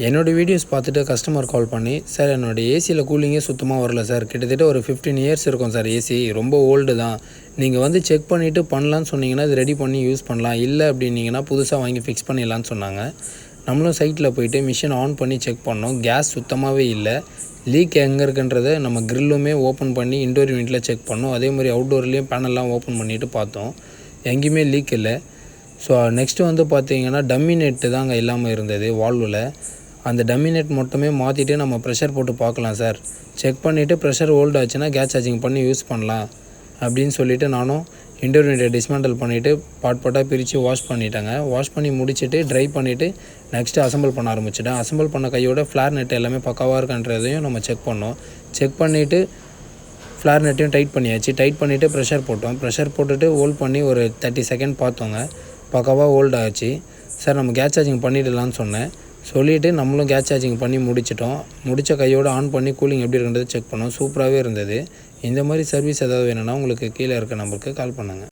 என்னோடய வீடியோஸ் பார்த்துட்டு கஸ்டமர் கால் பண்ணி, சார் என்னோடய ஏசியில் கூலிங்கே சுத்தமாக வரல சார். கிட்டத்தட்ட ஒரு 15 இயர்ஸ் இருக்கும் சார் ஏசி. ரொம்ப ஓல்டு தான். நீங்கள் வந்து செக் பண்ணிவிட்டு பண்ணலான்னு சொன்னீங்கன்னா, இது ரெடி பண்ணி யூஸ் பண்ணலாம். இல்லை அப்படின்னீங்கன்னா புதுசாக வாங்கி ஃபிக்ஸ் பண்ணிடலான்னு சொன்னாங்க. நம்மளும் சைட்டில் போய்ட்டு மிஷின் ஆன் பண்ணி செக் பண்ணோம். கேஸ் சுத்தமாகவே இல்லை. லீக் எங்கே இருக்குன்றதை நம்ம க்ரில்லுமே ஓப்பன் பண்ணி இன்டோர் யூனிட்டில் செக் பண்ணோம். அதே மாதிரி அவுட்டோர்லேயும் பேனல்லாம் ஓப்பன் பண்ணிவிட்டு பார்த்தோம். எங்கேயுமே லீக் இல்லை. ஸோ நெக்ஸ்ட்டு வந்து பார்த்தீங்கன்னா டம்மி நெட்டு தாங்க இல்லாமல் இருந்தது வால்வில். அந்த டம்மி நெட் மட்டுமே மாற்றிட்டு நம்ம ப்ரெஷர் போட்டு பார்க்கலாம் சார். செக் பண்ணிவிட்டு ப்ரெஷர் ஹோல்ட் ஆச்சுன்னா கேஸ் சார்ஜிங் பண்ணி யூஸ் பண்ணலாம் அப்படின்னு சொல்லிவிட்டு நானும் இன்டோர் யூனிட்டை டிஸ்மேண்டில் பண்ணிவிட்டு பார்ட்டாக பிரித்து வாஷ் பண்ணிட்டேங்க. வாஷ் பண்ணி முடிச்சுட்டு ட்ரை பண்ணிவிட்டு நெக்ஸ்ட்டு அசம்பிள் பண்ண ஆரம்பிச்சிட்டேன். அசம்பிள் பண்ண கையோட ஃப்ளார் நெட் எல்லாமே பக்காவாக இருக்கான்றதையும் நம்ம செக் பண்ணோம். செக் பண்ணிவிட்டு ஃப்ளார் நெட்டையும் டைட் பண்ணியாச்சு. டைட் பண்ணிவிட்டு ப்ரெஷர் போட்டோம். ப்ரெஷர் போட்டுட்டு ஹோல்ட் பண்ணி ஒரு 30 செகண்ட் பார்த்தோங்க. பக்காவாக ஹோல்ட் ஆச்சு. சார் நம்ம கேஸ் சார்ஜிங் பண்ணிடலான்னு சொன்னேன். சொல்லிவிட்டு நம்மளும் கேஸ் சார்ஜிங் பண்ணி முடிச்சிட்டோம். முடித்த கையோடு ஆன் பண்ணி கூலிங் எப்படி இருக்குன்றதை செக் பண்ணோம். சூப்பராகவே இருந்தது. இந்த மாதிரி சர்வீஸ் ஏதாவது வேணும்னா உங்களுக்கு கீழே இருக்க நம்பருக்கு கால் பண்ணுங்கள்.